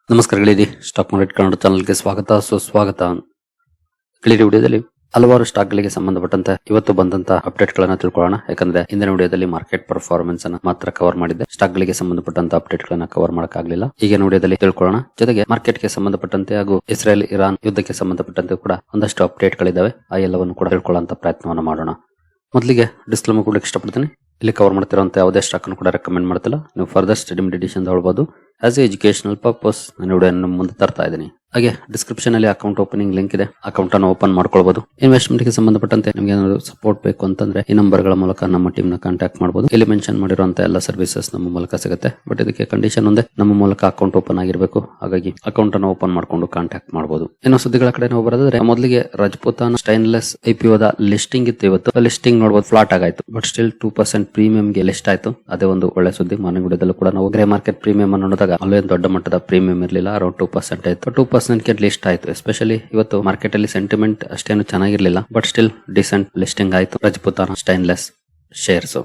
ನಮಸ್ಕಾರ ಗೆಳೆಯರಿ, stock market Kannada ಚಾನಲ್ಗೆ ಸ್ವಾಗತ ಸುಸ್ವಾಗತ. ಗೆಳೆಯರಿ, ವಿಡಿಯೋದಲ್ಲಿ ಹಲವಾರು ಸ್ಟಾಕ್ ಗಳಿಗೆ ಸಂಬಂಧಪಟ್ಟಂತೆ ಇವತ್ತು ಬಂದಂತಹ ಅಪ್ಡೇಟ್ ಗಳನ್ನ ತಿಳ್ಕೊಳ್ಳೋಣ. ಯಾಕಂದ್ರೆ ಇಂದಿನ ವಿಡಿಯೋದಲ್ಲಿ ಮಾರ್ಕೆಟ್ ಪರ್ಫಾರ್ಮೆನ್ಸ್ ಅನ್ನ ಮಾತ್ರ ಕವರ್ ಮಾಡಿದ್ದೆ. ಸ್ಟಾಕ್ ಗಳಿಗೆ ಸಂಬಂಧಪಟ್ಟಂತ ಅಪ್ಡೇಟ್ ಗಳನ್ನ ಕವರ್ ಮಾಡಕ್ಕಾಗಲಿಲ್ಲ. ಈಗಿನ ವಿಡಿಯೋದಲ್ಲಿ ತಿಳ್ಕೊಳ್ಳೋಣ. ಜೊತೆಗೆ ಮಾರ್ಕೆಟ್ ಗೆ ಸಂಬಂಧಪಟ್ಟಂತೆ ಹಾಗೂ ಇಸ್ರೇಲ್ ಇರಾನ್ ಯುದ್ಧಕ್ಕೆ ಸಂಬಂಧಪಟ್ಟಂತೆ ಕೂಡ ಒಂದಷ್ಟು ಅಪ್ಡೇಟ್ ಗಳಿದಾವೆ. ಆ ಎಲ್ಲವನ್ನು ಕೂಡ ತಿಳ್ಕೊಳ್ಳುವಂತ ಪ್ರಯತ್ನವನ್ನ ಮಾಡೋಣ. ಮೊದಲಿಗೆ ಡಿಸ್ಕ್ಲೇಮರ್ ಕೊಡ್ಲಿಕ್ಕೆ ಇಷ್ಟಪಡ್ತೀನಿ. ಇಲ್ಲಿ ಕವರ್ ಮಾಡ್ತಿರುವಂತ ಯಾವುದೇ ಸ್ಟಾಕ್ ಅನ್ನು ಕೂಡ ರೆಕಮೆಂಡ್ ಮಾಡ್ತಿಲ್ಲ. ನೀವು ಫರ್ದರ್ ಸ್ಟಡಿ ಮೆಡಿಟೇಷನ್ ತಗೊಳ್ಬಹುದು. ಆಸ್ ಎ ಎಜುಕೇಶನಲ್ ಪರ್ಪಸ್ ನಾನು ವಿಡಿಯೋ ಮುಂದೆ ತರ್ತಾ ಇದ್ದೀನಿ. ಹಾಗೆ ಡಿಸ್ಕ್ರಿಪ್ಷನ್ ಅಲ್ಲಿ ಅಕೌಂಟ್ ಓಪನಿಂಗ್ ಲಿಂಕ್ ಇದೆ. ಅಕೌಂಟ್ ಅನ್ನು ಓಪನ್ ಮಾಡ್ಕೊಳ್ಬಹುದು. ಇನ್ವೆಸ್ಟ್ಮೆಂಟ್ ಗೆ ಸಂಬಂಧಪಟ್ಟಂತೆ ನಿಮಗೆ ಏನಾದರೂ ಸಪೋರ್ಟ್ ಬೇಕು ಅಂತಂದ್ರೆ ಈ ನಂಬರ್ ಗಳ ಮೂಲಕ ನಮ್ಮ ಟೀಮ್ ನ ಕಾಂಟ್ಯಾಕ್ಟ್ ಮಾಡಬಹುದು. ಇಲ್ಲಿ ಮೆನ್ಷನ್ ಮಾಡಿರುವಂತ ಎಲ್ಲ ಸರ್ವಿಸಸ್ ನಮ್ಮ ಮೂಲಕ ಸಿಗುತ್ತೆ. ಬಟ್ ಇದಕ್ಕೆ ಕಂಡೀಷನ್ ಒಂದೇ, ನಮ್ಮ ಮೂಲಕ ಅಕೌಂಟ್ ಓಪನ್ ಆಗಿರಬೇಕು. ಹಾಗಾಗಿ ಅಕೌಂಟ್ ಅನ್ನು ಓಪನ್ ಮಾಡ್ಕೊಂಡು ಕಾಂಟ್ಯಾಕ್ಟ್ ಮಾಡಬಹುದು. ಇನ್ನು ಸುದ್ದಿಗಳ ಕಡೆ ನಾವು ಬರೋದಾದ್ರೆ, ಮೊದಲಿಗೆ ರಾಜಪೂತಾನ ಸ್ಟೈನ್ಲೆಸ್ IPO ದ ಲಿಸ್ಟಿಂಗ್ ಇತ್ತು. ಇವತ್ತು ಲಿಸ್ಟಿಂಗ್ ನೋಡಬಹುದು ಫ್ಲಾಟ್ ಆಗಾಯ್ತು. ಬಟ್ ಸ್ಟಿಲ್ 2% ಪ್ರೀಮಿಯಂ ಗೆ ಲಿಸ್ಟ್ ಆಯ್ತು. ಅದೇ ಒಂದು ಒಳ್ಳೆ ಸುದ್ದಿ. ಮಾರ್ನಿಂಗ್ ವಿಡಿಯೋದಲ್ಲೂ ಕೂಡ ನಾವು ಗ್ರೇ ಮಾರ್ಕೆಟ್ ಪ್ರೀಮಿಯಂ ಅನ್ನು ನೋಡಿದಾಗ ಅಲ್ಲೇನು ದೊಡ್ಡ ಮಟ್ಟದ ಪ್ರೀಮಿಯಂ ಇರಲಿಲ್ಲ. ಅರೌಂಡ್ 2% ಆಯ್ತು. 2% ಗೆ ಲಿಸ್ಟ್ ಆಯ್ತು. ಎಸ್ಪೆಷಲಿ ಇವತ್ತು ಮಾರ್ಕೆಟ್ ಅಲ್ಲಿ ಸೆಂಟಿಮೆಂಟ್ ಅಷ್ಟೇನು ಚೆನ್ನಾಗಿರ್ಲಿಲ್ಲ. ಬಟ್ ಸ್ಟಿಲ್ ಡಿಸೆಂಟ್ ಲಿಸ್ಟಿಂಗ್ ಆಯ್ತು ರಾಜಪೂತಾನ ಸ್ಟೈನ್ಲೆಸ್ ಶೇರ್ಸ್.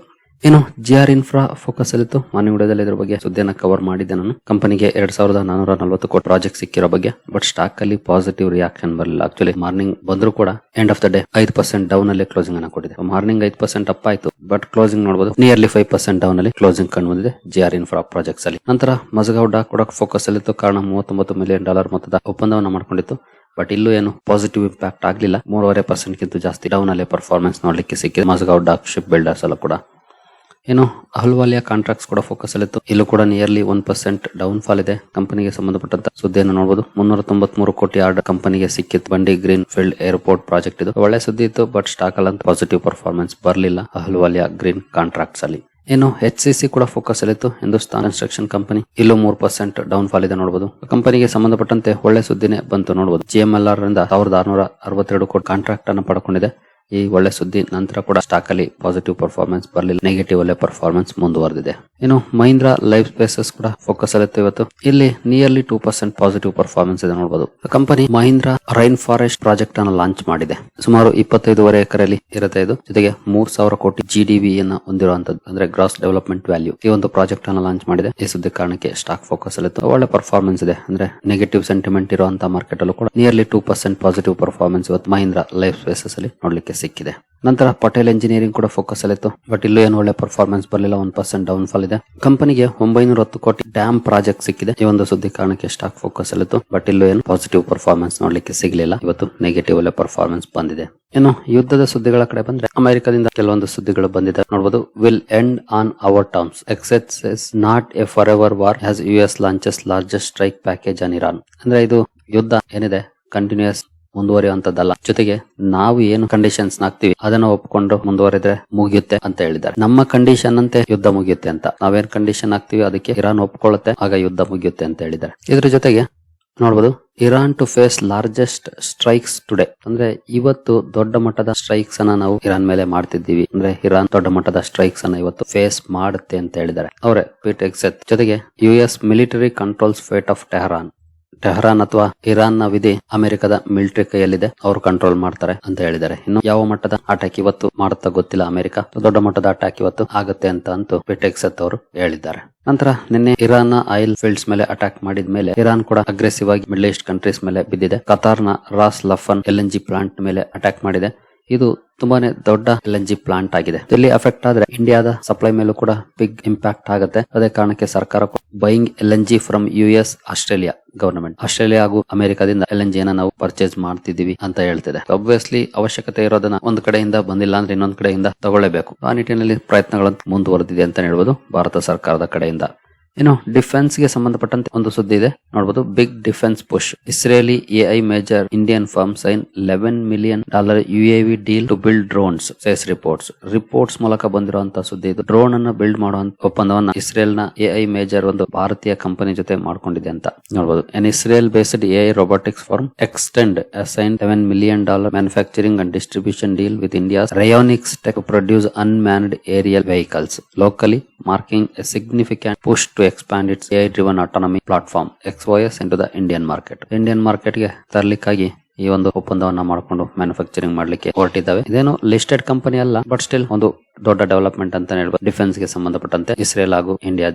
ಏನು GR ಇನ್ಫ್ರಾ ಫೋಕಸ್ ಅಲ್ಲಿತ್ತು. ಮಾರ್ನಿಂಗ್ ವಿಡಿಯೋದಲ್ಲಿ ಇದ್ರ ಬಗ್ಗೆ ಸುದ್ದಿಯನ್ನು ಕವರ್ ಮಾಡಿದ್ದೆ ನಾನು. ಕಂಪನಿಗೆ 2440 ಕೋಟಿ ಪ್ರಾಜೆಕ್ಟ್ ಸಿಕ್ಕಿರೋ ಬಗ್ಗೆ. ಬಟ್ ಸ್ಟಾಕ್ ಅಲ್ಲಿ ಪಾಸಿಟಿವ್ ರಿಯಾಕ್ಷನ್ ಬರಲಿಲ್ಲ. ಆಕ್ಚುಲಿ ಮಾರ್ನಿಂಗ್ ಬಂದ್ರು ಕೂಡ end of the day 5% down ಅಲ್ಲಿ ಕ್ಲೋಸಿಂಗ್ ಅನ್ನ ಕೊಟ್ಟಿದೆ. ಮಾರ್ನಿಂಗ್ 5% ಅಪ್ ಆಯ್ತು. ಬಟ್ ಕ್ಲೋಸಿಂಗ್ ನೋಡಬಹುದು ನಿಯರ್ಲಿ 5% ಡೌನ್ ಅಲ್ಲಿ ಕ್ಲೋಸಿಂಗ್ ಕಂಡು ಬಂದಿದೆ GR ಇನ್ಫ್ರಾ ಪ್ರಾಜೆಕ್ಟ್ಸ್ ಅಲ್ಲಿ. ನಂತರ ಮಜಗೌಡ ಕೂಡ ಫೋಕಸ್ ಅಲ್ಲಿತ್ತು. ಕಾರಣ $39 ಮಿಲಿಯನ್ ಮೊತ್ತದ ಒಪ್ಪಂದವನ್ನ ಮಾಡ್ಕೊಂಡಿತ್ತು. ಬಟ್ ಇಲ್ಲೂ ಏನು ಪಾಸಿಟಿವ್ ಇಂಪ್ಯಾಕ್ಟ್ ಆಗಲಿಲ್ಲ. 3.5% ಗಿಂತ ಜಾಸ್ತಿ ಡೌನ್ ಅಲ್ಲಿ ಪರ್ಫಾರ್ಮೆನ್ಸ್ ನೋಡ್ಲಿಕ್ಕೆ ಸಿಕ್ಕಿದೆ ಮಜಗೌಡ ಶಿಪ್ ಬಿಲ್ಡರ್ಸ್ ಎಲ್ಲ ಕೂಡ. ಏನು ಅಹಲ್ವಾಲಿಯಾ ಕಾಂಟ್ರಾಕ್ಟ್ಸ್ ಕೂಡ ಫೋಕಸ್ ಅಲ್ಲಿತ್ತು. ಇಲ್ಲೂ ಕೂಡ ನಿಯರ್ಲಿ 1% ಡೌನ್ ಫಾಲ್ ಇದೆ. ಕಂಪನಿಗೆ ಸಂಬಂಧಪಟ್ಟಂತ ಸುದ್ದಿಯನ್ನು ನೋಡಬಹುದು. 393 ಕೋಟಿ ಆರ್ಡರ್ ಕಂಪನಿಗೆ ಸಿಕ್ಕಿತ್ತು. ಬಂಡಿ ಗ್ರೀನ್ ಫೀಲ್ಡ್ ಏರ್ಪೋರ್ಟ್ ಪ್ರಾಜೆಕ್ಟ್ ಇದು ಒಳ್ಳೆ ಸುದ್ದಿ ಇತ್ತು. ಬಟ್ ಸ್ಟಾಕ್ ಅಲ್ಲಿ ಪಾಸಿಟಿವ್ ಪರ್ಫಾರ್ಮೆನ್ಸ್ ಬರಲಿಲ್ಲ ಅಹಲ್ವಾಲಿಯಾ ಗ್ರೀನ್ ಕಾಂಟ್ರಾಕ್ಟ್ಸ್ ಅಲ್ಲಿ. ಏನು HCC ಕೂಡ ಫೋಕಸ್ ಅಲ್ಲಿತ್ತು. ಹಿಂದೂಸ್ತಾನ್ ಕನ್ಸ್ಟ್ರಕ್ಷನ್ ಕಂಪನಿ ಇಲ್ಲೂ 3% ಡೌನ್ ಫಾಲ್ ಇದೆ ನೋಡಬಹುದು. ಕಂಪನಿಗೆ ಸಂಬಂಧಪಟ್ಟಂತೆ ಒಳ್ಳೆ ಸುದ್ದಿನೇ ಬಂತು ನೋಡಬಹುದು. GMLR ರಿಂದ 1662 ಕೋಟಿ ಕಾಂಟ್ರಾಕ್ಟ್ ಅನ್ನು ಪಡ್ಕೊಂಡಿದೆ. ಈ ಒಳ್ಳೆ ಸುದ್ದಿ ನಂತರ ಕೂಡ ಸ್ಟಾಕ್ ಅಲ್ಲಿ ಪಾಸಿಟಿವ್ ಪರ್ಫಾರ್ಮೆನ್ಸ್ ಬರಲಿಲ್ಲ. ನೆಗೆಟಿವ್ ಅಲ್ಲೇ ಪರ್ಫಾರ್ಮೆನ್ಸ್ ಮುಂದುವರೆದಿದೆ. ಇನ್ನು ಮಹೀಂದ್ರಾ ಲೈಫ್ ಸ್ಪೇಸಸ್ ಕೂಡ ಫೋಕಸ್ ಅಲ್ಲಿತ್ತು ಇವತ್ತು. ಇಲ್ಲಿ ನಿಯರ್ಲಿ 2% ಪಾಸಿಟಿವ್ ಪರ್ಫಾರ್ಮೆನ್ಸ್ ಇದೆ ನೋಡಬಹುದು. Company Mahindra rain forest project ಅನ್ನು ಲಾಂಚ್ ಮಾಡಿದೆ. ಸುಮಾರು 25.5 ಎಕರೆಯಲ್ಲಿ ಇರುತ್ತೆ ಇದು. ಜೊತೆಗೆ 3000 ಕೋಟಿ GDV ಯನ್ನು ಹೊಂದಿರುವಂತದ್ದು, ಅಂದ್ರೆ ಗ್ರಾಸ್ ಡೆವಲಪ್ಮೆಂಟ್ ವ್ಯಾಲ್ಯೂ. ಈ ಒಂದು ಪ್ರಾಜೆಕ್ಟ್ ಅನ್ನು ಲಾಂಚ್ ಮಾಡಿದೆ. ಈ ಸುದ್ದಿ ಕಾರಣಕ್ಕೆ ಸ್ಟಾಕ್ ಫೋಕಸ್ ಅಲ್ಲಿತ್ತು. ಒಳ್ಳೆ ಪರ್ಫಾರ್ಮೆನ್ಸ್ ಇದೆ. ಅಂದ್ರೆ ನೆಗೆಟಿವ್ ಸೆಂಟಿಮೆಂಟ್ ಇರುವಂತಹ ಮಾರ್ಕೆಟ್ ಅಲ್ಲೂ ಕೂಡ ನಿಯರ್ಲಿ 2% ಪಾಸಿಟಿವ್ ಪರ್ಫಾರ್ಮೆನ್ಸ್ ಇವತ್ತು ಮಹೀಂದ್ರಾ ಲೈಫ್ ಸ್ಪೇಸಸ್ ಅಲ್ಲಿ ನೋಡ್ಲಿಕ್ಕೆ ಸಿಕ್ಕಿದೆ. ನಂತರ ಪಟೇಲ್ ಎಂಜಿನಿಯರಿಂಗ್ ಕೂಡ ಫೋಕಸ್ ಅಲ್ಲಿತ್ತು. ಬಟ್ ಇಲ್ಲೂ ಏನು ಒಳ್ಳೆ ಪರ್ಫಾರ್ಮೆನ್ಸ್ ಬರಲಿಲ್ಲ. 1% ಡೌನ್ ಫಾಲ್ ಇದೆ. ಕಂಪನಿಗೆ 910 ಕೋಟಿ ಡ್ಯಾಮ್ ಪ್ರಾಜೆಕ್ಟ್ ಸಿಕ್ಕಿದೆ. ಈ ಒಂದು ಸುದ್ದಿ ಕಾರಣಕ್ಕೆ ಸ್ಟಾಕ್ ಫೋಕಸ್ ಅಲ್ಲಿತ್ತು. ಬಟ್ ಇಲ್ಲೂ ಏನು ಪಾಸಿಟಿವ್ ಪರ್ಫಾರ್ಮೆನ್ಸ್ ನೋಡ್ಲಿಕ್ಕೆ ಸಿಗಲಿಲ್ಲ. ಇವತ್ತು ನೆಗೆಟಿವ್ ಅಲ್ಲೇ ಪರ್ಫಾರ್ಮೆನ್ಸ್ ಬಂದಿದೆ. ಇನ್ನು ಯುದ್ಧದ ಸುದ್ದಿಗಳ ಕಡೆ ಬಂದ್ರೆ, ಅಮೆರಿಕದಿಂದ ಕೆಲವೊಂದು ಸುದ್ದಿಗಳು ಬಂದಿದೆ ನೋಡಬಹುದು. Will end on our terms, excess is not a forever war as US launches largest strike package on Iran. ಅಂದ್ರೆ ಇದು ಯುದ್ಧ ಏನಿದೆ ಕಂಟಿನ್ಯೂಸ್ ಮುಂದುವರಿಯುವಂತದ್ದಲ್ಲ. ಜೊತೆಗೆ ನಾವು ಏನು ಕಂಡೀಷನ್ಸ್ ಹಾಕ್ತಿವಿ ಅದನ್ನ ಒಪ್ಕೊಂಡು ಮುಂದುವರೆದ್ರೆ ಮುಗಿಯುತ್ತೆ ಅಂತ ಹೇಳಿದ್ದಾರೆ. ನಮ್ಮ ಕಂಡೀಷನ್ ಅಂತೆ ಯುದ್ಧ ಮುಗಿಯುತ್ತೆ ಅಂತ. ನಾವೇನ್ ಕಂಡೀಷನ್ ಹಾಕ್ತಿವಿ ಅದಕ್ಕೆ ಇರಾನ್ ಒಪ್ಕೊಳ್ಳುತ್ತೆ, ಆಗ ಯುದ್ಧ ಮುಗಿಯುತ್ತೆ ಅಂತ ಹೇಳಿದ್ದಾರೆ. ಇದ್ರ ಜೊತೆಗೆ ನೋಡಬಹುದು, Iran to face largest strikes today. ಅಂದ್ರೆ ಇವತ್ತು ದೊಡ್ಡ ಮಟ್ಟದ ಸ್ಟ್ರೈಕ್ಸ್ ಅನ್ನ ನಾವು ಇರಾನ್ ಮೇಲೆ ಮಾಡ್ತಿದ್ದೀವಿ. ಅಂದ್ರೆ ಇರಾನ್ ದೊಡ್ಡ ಮಟ್ಟದ ಸ್ಟ್ರೈಕ್ಸ್ ಅನ್ನ ಇವತ್ತು ಫೇಸ್ ಮಾಡುತ್ತೆ ಅಂತ ಹೇಳಿದ್ದಾರೆ ಅವರೇ ಪೀಟ್ ಹೆಗ್ಸೆತ್. ಜೊತೆಗೆ US military controls fate of Tehran ಅಥವಾ ಇರಾನ್ ನ ವಿಧಿ ಅಮೆರಿಕದ ಮಿಲಿಟರಿ ಕೈಯಲ್ಲಿದೆ, ಅವರು ಕಂಟ್ರೋಲ್ ಮಾಡ್ತಾರೆ ಅಂತ ಹೇಳಿದ್ದಾರೆ. ಇನ್ನು ಯಾವ ಮಟ್ಟದ ಅಟ್ಯಾಕ್ ಇವತ್ತು ಮಾಡುತ್ತಾ ಗೊತ್ತಿಲ್ಲ. ಅಮೆರಿಕ ದೊಡ್ಡ ಮಟ್ಟದ ಅಟ್ಯಾಕ್ ಇವತ್ತು ಆಗುತ್ತೆ ಅಂತ ಪೀಟ್ ಹೆಗ್ಸೆತ್ ಅವರು ಹೇಳಿದ್ದಾರೆ. ನಂತರ ನಿನ್ನೆ ಇರಾನ್ ನ ಆಯಿಲ್ ಫೀಲ್ಡ್ಸ್ ಮೇಲೆ ಅಟ್ಯಾಕ್ ಮಾಡಿದ ಮೇಲೆ ಇರಾನ್ ಕೂಡ ಅಗ್ರೆಸಿವ್ ಆಗಿ ಮಿಡಲ್ ಈಸ್ಟ್ ಕಂಟ್ರೀಸ್ ಮೇಲೆ ಬಿದ್ದಿದೆ. ಕತಾರ್ನ ರಾಸ್ ಲಫನ್ LNG ಪ್ಲಾಂಟ್ ಮೇಲೆ ಅಟ್ಯಾಕ್ ಮಾಡಿದೆ. ಇದು ತುಂಬಾನೇ ದೊಡ್ಡ LNG ಪ್ಲಾಂಟ್ ಆಗಿದೆ. ಇಲ್ಲಿ ಅಫೆಕ್ಟ್ ಆದ್ರೆ ಇಂಡಿಯಾದ ಸಪ್ಲೈ ಮೇಲೂ ಕೂಡ ಬಿಗ್ ಇಂಪ್ಯಾಕ್ಟ್ ಆಗುತ್ತೆ. ಅದೇ ಕಾರಣಕ್ಕೆ ಸರ್ಕಾರ buying LNG from US Australia government. Australia ಹಾಗೂ ಅಮೆರಿಕದಿಂದ LNG ನ ನಾವು ಪರ್ಚೇಸ್ ಮಾಡ್ತಿದೀವಿ ಅಂತ ಹೇಳ್ತಿದೆ. ಆಬ್ವಿಯಸ್ಲಿ ಅವಶ್ಯಕತೆ ಇರೋದನ್ನ ಒಂದ್ ಕಡೆಯಿಂದ ಬಂದಿಲ್ಲ ಅಂದ್ರೆ ಇನ್ನೊಂದ್ ಕಡೆಯಿಂದ ತಗೊಳ್ಳೇಬೇಕು. ಆ ನಿಟ್ಟಿನಲ್ಲಿ ಪ್ರಯತ್ನಗಳನ್ನು ಮುಂದುವರೆದಿದೆ ಅಂತ ಹೇಳ್ಬೋದು ಭಾರತ ಸರ್ಕಾರದ ಕಡೆಯಿಂದ. ಇನ್ನು ಡಿಫೆನ್ಸ್ ಗೆ ಸಂಬಂಧಪಟ್ಟಂತೆ ಒಂದು ಸುದ್ದಿ ಇದೆ ನೋಡಬಹುದು. Big defence push, Israeli AI major Indian firm sign $11 million UAV deal to build drones says reports ಮೂಲಕ ಬಂದಿರುವಂತಹ ಸುದ್ದಿ ಇದು. ಡ್ರೋನ್ ಅನ್ನ ಬಿಲ್ಡ್ ಮಾಡುವಂತ ಒಪ್ಪಂದವನ್ನ ಇಸ್ರೇಲ್ ನ AI ಮೇಜರ್ ಒಂದು ಭಾರತೀಯ ಕಂಪನಿ ಜೊತೆ ಮಾಡ್ಕೊಂಡಿದೆ ಅಂತ ನೋಡಬಹುದು. An Israel based AI robotics firm Extend assigned $7 million manufacturing and distribution deal with India's Rayonics Tech to produce unmanned aerial vehicles locally, marking a significant push to expand its AI-driven autonomy platform XOS into the Indian market. Indian market ಗೆ ತರಲಿಕ್ಕಾಗಿ ಈ ಒಂದು ಒಪ್ಪಂದವನ್ನ ಮಾಡಿಕೊಂಡು manufacturing ಮಾಡ್ಲಿಕ್ಕೆ ಹೊರಟಿದ್ದಾವೆ. ಇದೇನು listed company ಅಲ್ಲ, but still ಒಂದು ದೊಡ್ಡ development ಅಂತ ಹೇಳ್ಬೋದು. ಡಿಫೆನ್ಸ್ ಗೆ ಸಂಬಂಧಪಟ್ಟಂತೆ ಇಸ್ರೇಲ್ ಹಾಗೂ ಇಂಡಿಯಾ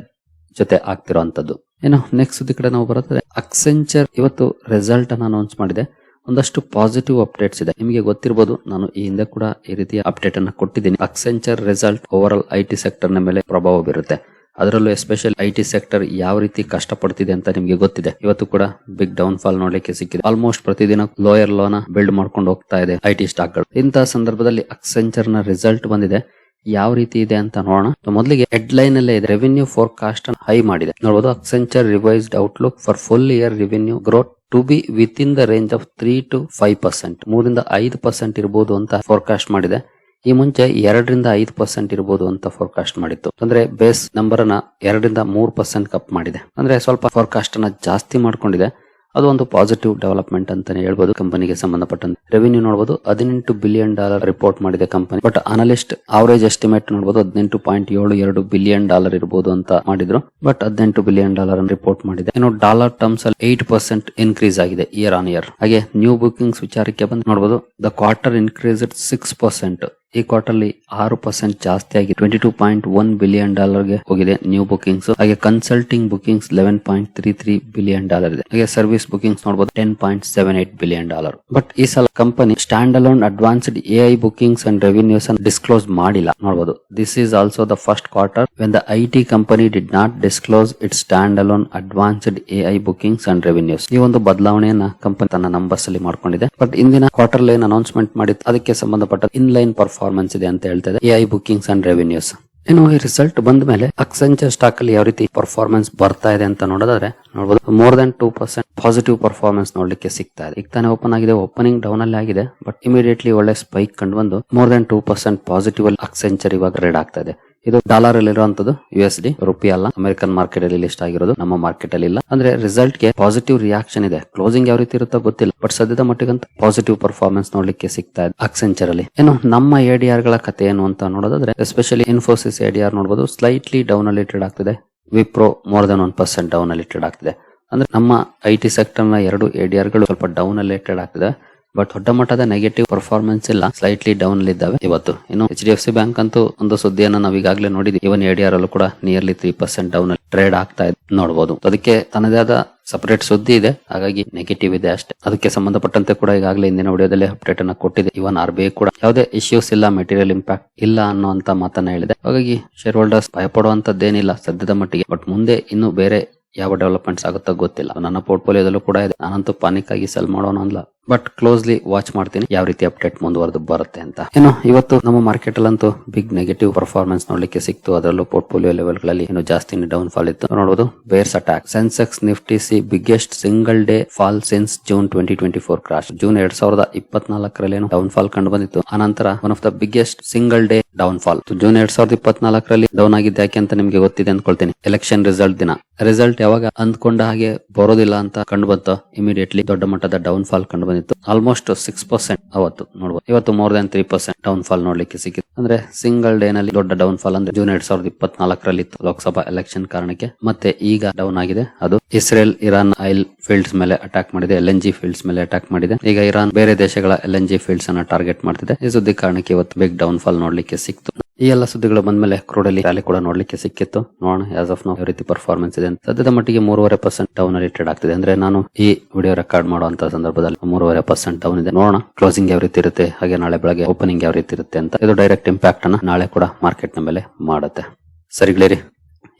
ಜೊತೆ ಆಗ್ತಿರುವಂತದ್ದು. ಇನ್ನು ನೆಕ್ಸ್ಟ್ ಸುದ್ದಿ ಕಡೆ ನಾವು ಬರುತ್ತೆ. ಅಕ್ಸೆಂಚರ್ ಇವತ್ತು ರಿಸಲ್ಟ್ ಅನ್ನು ಅನೌನ್ಸ್ ಮಾಡಿದೆ. ಒಂದಷ್ಟು ಪಾಸಿಟಿವ್ ಅಪ್ಡೇಟ್ಸ್ ಇದೆ. ನಿಮಗೆ ಗೊತ್ತಿರಬಹುದು, ನಾನು ಈ ಹಿಂದೆ ಕೂಡ ಈ ರೀತಿಯ ಅಪ್ಡೇಟ್ ಅನ್ನು ಕೊಟ್ಟಿದ್ದೀನಿ. Accenture result overall IT sector ನ ಮೇಲೆ ಪ್ರಭಾವ ಬೀರುತ್ತೆ. ಅದರಲ್ಲೂ ಎಸ್ಪೆಷಲಿ ಐಟಿ ಸೆಕ್ಟರ್ ಯಾವ ರೀತಿ ಕಷ್ಟಪಡ್ತಿದೆ ಅಂತ ನಿಮಗೆ ಗೊತ್ತಿದೆ. ಇವತ್ತು ಕೂಡ ಬಿಗ್ ಡೌನ್ ಫಾಲ್ ನೋಡ್ಲಿಕ್ಕೆ ಸಿಕ್ಕಿದೆ. ಆಲ್ಮೋಸ್ಟ್ ಪ್ರತಿದಿನ ಲೋಯರ್ ಲೋನ ಬಿಲ್ಡ್ ಮಾಡ್ಕೊಂಡು ಹೋಗ್ತಾ ಇದೆ ಐಟಿ ಸ್ಟಾಕ್ ಗಳು. ಇಂತಹ ಸಂದರ್ಭದಲ್ಲಿ ಅಕ್ಸೆಂಚರ್ ನ ರಿಸಲ್ಟ್ ಬಂದಿದೆ. ಯಾವ ರೀತಿ ಇದೆ ಅಂತ ನೋಡೋಣ. ಮೊದಲಿಗೆ ಹೆಡ್ ಲೈನ್ ಅಲ್ಲೇ ಇದೆ, ರೆವಿನ್ಯೂ ಫೋರ್ಕಾಸ್ಟ್ ಹೈ ಮಾಡಿದೆ. ನೋಡಬಹುದು, Accenture revised outlook for full year revenue growth to be within the range of 3 to 5%, 3-5% ಇರಬಹುದು ಅಂತ ಫೋರ್ಕಾಸ್ಟ್ ಮಾಡಿದೆ. ಈ ಮುಂಚೆ 2-5% ಇರಬಹುದು ಅಂತ ಫೋರ್ಕಾಸ್ಟ್ ಮಾಡಿತ್ತು. ಅಂದ್ರೆ ಬೇಸ್ ನಂಬರ್ ಅನ್ನ 2-3% ಕಪ್ ಮಾಡಿದೆ. ಅಂದ್ರೆ ಸ್ವಲ್ಪ ಫೋರ್ಕಾಸ್ಟ್ ಅನ್ನ ಜಾಸ್ತಿ ಮಾಡ್ಕೊಂಡಿದೆ. ಅದು ಒಂದು ಪಾಸಿಟಿವ್ ಡೆವಲಪ್ಮೆಂಟ್ ಅಂತಾನೆ ಹೇಳ್ಬೋದು. ಕಂಪನಿಗೆ ಸಂಬಂಧಪಟ್ಟಂತೆ ರೆವಿನ್ಯೂ ನೋಡಬಹುದು, $18 ಬಿಲಿಯನ್ ರಿಪೋರ್ಟ್ ಮಾಡಿದೆ company. But analyst average estimate ನೋಡಬಹುದು $18.72 ಬಿಲಿಯನ್ ಇರಬಹುದು ಅಂತ ಮಾಡಿದ್ರು. ಬಟ್ $18 ಬಿಲಿಯನ್ ರಿಪೋರ್ಟ್ ಮಾಡಿದೆ. ಇನ್ನು ಡಾಲರ್ ಟರ್ಮ್ಸ್ ಅಲ್ಲಿ 8% ಇನ್ಕ್ರೀಸ್ ಆಗಿದೆ ಇಯರ್ ಆನ್ ಇಯರ್. ಹಾಗೆ ನ್ಯೂ ಬುಕಿಂಗ್ಸ್ ವಿಚಾರಕ್ಕೆ ಬಂದು ನೋಡಬಹುದು, ದ ಕ್ವಾರ್ಟರ್ ಇನ್ಕ್ರೀಸ್ 6%. ಈ ಕ್ವಾರ್ಟರ್ 6% ಜಾಸ್ತಿ ಆಗಿ $22.1 ಬಿಲಿಯನ್ ಗೆ ಹೋಗಿದೆ ನ್ಯೂ ಬುಕಿಂಗ್ಸ್. ಹಾಗೆ ಕನ್ಸಲ್ಟಿಂಗ್ ಬುಕಿಂಗ್ಸ್ $11.33 ಬಿಲಿಯನ್ ಇದೆ. ಹಾಗೆ ಸರ್ವಿಸ್ ಬುಕಿಂಗ್ಸ್ ನೋಡಬಹುದು $10.78 ಬಿಲಿಯನ್. ಬಟ್ ಈ ಸಲ company stand alone advanced AI bookings and revenues ಅನ್ನು ಡಿಸ್ಕ್ಲೋಸ್ ಮಾಡಿಲ್ಲ. ನೋಡಬಹುದು, this is also the first quarter when the IT company did not disclose it's stand alone advanced AI bookings and revenues. ಈ ಒಂದು ಬದಲಾವಣೆಯನ್ನ company ತನ್ನ numbers ಅಲ್ಲಿ ಮಾಡ್ಕೊಂಡಿದೆ. But ಇಂದಿನ ಕ್ವಾರ್ಟರ್ ಏನ್ ಅನೌನ್ಸ್ಮೆಂಟ್ ಮಾಡಿತ್ತು ಅದಕ್ಕೆ ಸಂಬಂಧಪಟ್ಟ ಇನ್ಲೈನ್ ಪರ್ಫಾರ್ಮೆನ್ಸ್ ಇದೆ ಅಂತ ಹೇಳ್ತಾ ಇದೆ ಎಐ ಬುಕಿಂಗ್ಸ್ ಅಂಡ್ ರೆವಿನ್ಯೂಸ್. ಇನ್ನು ಈ ರಿಸಲ್ಟ್ ಬಂದ ಮೇಲೆ ಅಕ್ಸೆಂಚರ್ ಸ್ಟಾಕ್ ಅಲ್ಲಿ ಯಾವ ರೀತಿ ಪರ್ಫಾರ್ಮೆನ್ಸ್ ಬರ್ತಾ ಇದೆ ಅಂತ ನೋಡೋದಾದ್ರೆ ನೋಡಬಹುದು, ಮೋರ್ ದನ್ 2% ಪಾಸಿಟಿವ್ ಪರ್ಫಾರ್ಮೆನ್ಸ್ ನೋಡ್ಲಿಕ್ಕೆ ಸಿಗ್ತಾ ಇದೆ. ಈಗ ತಾನೇ ಓಪನ್ ಆಗಿದೆ, ಓಪನಿಂಗ್ ಡೌನ್ ಅಲ್ಲಿ ಆಗಿದೆ. ಬಟ್ ಇಮಿಡಿಯೇಟ್ಲಿ ಒಳ್ಳೆ ಸ್ಪೈಕ್ ಕಂಡು ಬಂದು ಮೋರ್ ದನ್ 2% ಪಾಸಿಟಿವ್ ಅಲ್ಲಿ ಅಕ್ಸೆಂಚರ್ ಇವಾಗ ಟ್ರೇಡ್ ಆಗ್ತಾ ಇದೆ. ಇದು ಡಾಲರ್ ಅಲ್ಲಿ ಇರುವಂತದ್ದು, USD ರುಪಿ ಅಲ್ಲ. ಅಮೆರಿಕನ್ ಮಾರ್ಕೆಟ್ ಅಲ್ಲಿ ಲಿಸ್ಟ್ ಆಗಿರೋದು, ನಮ್ಮ ಮಾರ್ಕೆಟ್ ಅಲ್ಲಿ ಇಲ್ಲ. ಅಂದ್ರೆ ರಿಸಲ್ಟ್ ಗೆ ಪಾಸಿಟಿವ್ ರಿಯಾಕ್ಷನ್ ಇದೆ. ಕ್ಲೋಸಿಂಗ್ ಯಾವ ರೀತಿ ಇರುತ್ತೋ ಗೊತ್ತಿಲ್ಲ. ಬಟ್ ಸದ್ಯದ ಮಟ್ಟಿಗಂತ ಪಾಸಿಟಿವ್ ಪರ್ಫಾರ್ಮೆನ್ಸ್ ನೋಡ್ಲಿಕ್ಕೆ ಸಿಗ್ತಾ ಇದೆ ಅಕ್ಸೆಂಚರ್ ಅಲ್ಲಿ. ಏನು ನಮ್ಮ ADR ಗಳ ಕಥೆ ಏನು ಅಂತ ನೋಡೋದಾದ್ರೆ ಎಸ್ಪೆಷಲಿ ಇನ್ಫೋಸಿಸ್ ADR ನೋಡಬಹುದು, ಸ್ಲೈಟ್ಲಿ ಡೌನ್ ಅಲ್ಲಿ ಟ್ರೇಡ್ ಆಗ್ತಿದೆ. ವಿಪ್ರೋ ಮೋರ್ ದನ್ 1% ಡೌನ್ ಅಲ್ಲಿ ಟ್ರೇಡ್ ಆಗ್ತಿದೆ. ಅಂದ್ರೆ ನಮ್ಮ ಐಟಿ ಸೆಕ್ಟರ್ ನ 2 ADR ಗಳು ಸ್ವಲ್ಪ ಡೌನ್ ಅಲ್ಲಿ ಟ್ರೇಡ್ ಆಗ್ತಿದೆ. ಬಟ್ ದೊಡ್ಡ ಮಟ್ಟದ ನೆಗೆಟಿವ್ ಪರ್ಫಾರ್ಮೆನ್ಸ್ ಇಲ್ಲ, ಸ್ಲೈಟ್ಲಿ ಡೌನ್ ಅಲ್ಲಿ ಇದ್ದಾವೆ ಇವತ್ತು. ಇನ್ನು HDFC ಬ್ಯಾಂಕ್ ಅಂತೂ ಒಂದು ಸುದ್ದಿಯನ್ನು ನಾವು ಈಗಾಗಲೇ ನೋಡಿದ್ವಿ. ಇವನ್ ADR ಅಲ್ಲೂ ಕೂಡ ನಿಯರ್ಲಿ 3% ಡೌನ್ ಅಲ್ಲಿ ಟ್ರೇಡ್ ಆಗ್ತಾ ಇದೆ ನೋಡಬಹುದು. ಅದಕ್ಕೆ ತನ್ನದೇ ಆದ ಸಪರೇಟ್ ಸುದ್ದಿ ಇದೆ, ಹಾಗಾಗಿ ನೆಗೆಟಿವ್ ಇದೆ ಅಷ್ಟೇ. ಅದಕ್ಕೆ ಸಂಬಂಧಪಟ್ಟಂತೆ ಕೂಡ ಈಗಾಗಲೇ ಇಂದಿನ ವಿಡಿಯೋದಲ್ಲಿ ಅಪ್ಡೇಟ್ ಅನ್ನ ಕೊಟ್ಟಿದೆ. ಇವನ್ RBI ಕೂಡ ಯಾವುದೇ ಇಶ್ಯೂಸ್ ಇಲ್ಲ, ಮೆಟೀರಿಯಲ್ ಇಂಪ್ಯಾಕ್ಟ್ ಇಲ್ಲ ಅನ್ನುವಂತ ಮಾತನ್ನ ಹೇಳಿದೆ. ಹಾಗಾಗಿ ಶೇರ್ ಹೋಲ್ಡರ್ಸ್ ಭಯಪಡುವಂತದ್ದೇನಿಲ್ಲ ಸದ್ಯದ ಮಟ್ಟಿಗೆ. ಬಟ್ ಮುಂದೆ ಇನ್ನು ಬೇರೆ ಯಾವ ಡೆವಲಪ್ಮೆಂಟ್ಸ್ ಆಗುತ್ತೋ ಗೊತ್ತಿಲ್ಲ. ನನ್ನ ಪೋರ್ಟ್ಫೋಲಿಯೋದಲ್ಲೂ ಕೂಡ ಇದೆ. ನಾನಂತೂ ಪಾನಿಕ್ ಆಗಿ ಸೆಲ್ ಮಾಡೋಣ ಅಲ್ಲ, ಬಟ್ ಕ್ಲೋಸ್ಲಿ ವಾಚ್ ಮಾಡ್ತೀನಿ ಯಾವ ರೀತಿ ಅಪ್ಡೇಟ್ ಮುಂದುವರೆದು ಬರುತ್ತೆ ಅಂತ. ಇನ್ನು ಇವತ್ತು ನಮ್ಮ ಮಾರ್ಕೆಟ್ ಅಲ್ಲಂತೂ ಬಿಗ್ ನೆಗೆಟಿವ್ ಪರ್ಫಾರ್ಮೆನ್ಸ್ ನೋಡ್ಲಿಕ್ಕೆ ಸಿಕ್ತು. ಅದರಲ್ಲೂ ಪೋರ್ಟ್ಫೋಲಿಯೋ ಲೆವೆಲ್ ಗಳಲ್ಲಿ ಇನ್ನು ಜಾಸ್ತಿ ಡೌನ್ ಫಾಲ್ ಇತ್ತು. ನೋಡಬಹುದು, ಬೇರ್ಸ್ attack. Sensex Nifty biggest single day fall since June 2024 crash. June 2024 down fall ಕಂಡು ಬಂದಿತ್ತು. ಆನಂತರ one of the biggest single day down fall. June 2024 down ಆಗಿದ್ದು ಯಾಕೆ ಅಂತ ನಿಮ್ಗೆ ಗೊತ್ತಿದೆ ಅನ್ಕೊಳ್ತೀನಿ. ಎಲೆಕ್ಷನ್ ರಿಸಲ್ಟ್ ದಿನ ರಿಸಲ್ಟ್ ಯಾವಾಗ ಅಂದ್ಕೊಂಡ ಹಾಗೆ ಬರೋದಿಲ್ಲ ಅಂತ ಕಂಡು ಬಂತು, ಇಮಿಡಿಯೇಟ್ಲಿ ದೊಡ್ಡ ಮಟ್ಟದ ಡೌನ್ ಫಾಲ್ ಕಂಡು ಬಂದಿತ್ತು. ಆಲ್ಮೋಸ್ಟ್ 6% ಅವತ್ತು ನೋಡಬಹುದು. ಇವತ್ತು ಮೋರ್ ದನ್ 3% ಡೌನ್ ಫಾಲ್ ನೋಡ್ಲಿಕ್ಕೆ ಸಿಕ್ಕಿತ್ತು. ಅಂದ್ರೆ ಸಿಂಗಲ್ ಡೇ ನಲ್ಲಿ ದೊಡ್ಡ ಡೌನ್ ಫಾಲ್ ಅಂದ್ರೆ ಜೂನ್ 2024 ಇತ್ತು, ಲೋಕಸಭಾ ಎಲೆಕ್ಷನ್ ಕಾರಣಕ್ಕೆ. ಮತ್ತೆ ಈಗ ಡೌನ್ ಆಗಿದೆ. ಅದು ಇಸ್ರೇಲ್ ಇರಾನ್ ಆಯಿಲ್ ಫೀಲ್ಡ್ಸ್ ಮೇಲೆ ಅಟ್ಯಾಕ್ ಮಾಡಿದೆ, LNG ಫೀಲ್ಡ್ಸ್ ಮೇಲೆ ಅಟ್ಯಾಕ್ ಮಾಡಿದೆ. ಈಗ ಇರಾನ್ ಬೇರೆ ದೇಶಗಳ LNG ಫೀಲ್ಡ್ಸ್ ಅನ್ನ ಟಾರ್ಗೆಟ್ ಮಾಡ್ತಿದೆ. ಈ ಸುದ್ದಿ ಕಾರಣಕ್ಕೆ ಇವತ್ತು ಬಿಗ್ ಡೌನ್ ಫಾಲ್ ನೋಡ್ಲಿಕ್ಕೆ ಸಿಕ್ತು. ಈ ಎಲ್ಲ ಸುದ್ದಿಗಳು ಬಂದ್ಮೇಲೆ ಕ್ರೂಡ್ ಅಲ್ಲಿ ರ್ಯಾಲಿ ಕೂಡ ನೋಡ್ಲಿಕ್ಕೆ ಸಿಕ್ಕಿತ್ತು. ನೋಡೋಣ ಆಸ್ ಆಫ್ ನೌ ಯಾವ ರೀತಿ ಪರ್ಫಾರ್ಮೆನ್ಸ್ ಇದೆ ಅಂತ. ಸದ್ಯದ ಮಟ್ಟಿಗೆ 3.5% ಡೌನ್ ಅಲ್ಲಿ ಟ್ರೇಡ್ ಆಗ್ತಿದೆ. ಅಂದ್ರೆ ನಾನು ಈ ವಿಡಿಯೋ ರೆಕಾರ್ಡ್ ಮಾಡುವಂತ ಸಂದರ್ಭದಲ್ಲಿ 3.5% ಡೌನ್ ಇದೆ. ನೋಡೋಣ ಕ್ಲೋಸಿಂಗ್ ಯಾವ ರೀತಿ ಇರುತ್ತೆ, ಹಾಗೆ ನಾಳೆ ಬೆಳಗ್ಗೆ ಓಪನಿಂಗ್ ಯಾವ ರೀತಿ ಇರುತ್ತೆ ಅಂತ. ಇದು ಡೈರೆಕ್ಟ್ ಇಂಪ್ಯಾಕ್ಟ್ ಅನ್ನ ನಾಳೆ ಕೂಡ ಮಾರ್ಕೆಟ್ ನ ಮೇಲೆ ಮಾಡುತ್ತೆ. ಸರಿ ಗೆಳೆಯರಿ,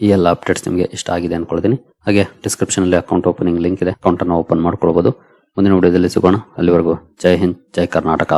ಈ ಎಲ್ಲ ಅಪ್ಡೇಟ್ಸ್ ನಿಮಗೆ ಇಷ್ಟ ಆಗಿದೆ ಅನ್ಕೊಳ್ತೀನಿ. ಹಾಗೆ ಡಿಸ್ಕ್ರಿಪ್ಷನ್ ಅಲ್ಲಿ ಅಕೌಂಟ್ ಓಪನಿಂಗ್ ಲಿಂಕ್ ಇದೆ, ಅಕೌಂಟ್ ಅನ್ನು ಓಪನ್ ಮಾಡ್ಕೊಳ್ಬಹುದು. ಮುಂದಿನ ವಿಡಿಯೋದಲ್ಲಿ ಸಿಗೋಣ. ಅಲ್ಲಿವರೆಗೂ ಜೈ ಹಿಂದ್, ಜೈ ಕರ್ನಾಟಕ.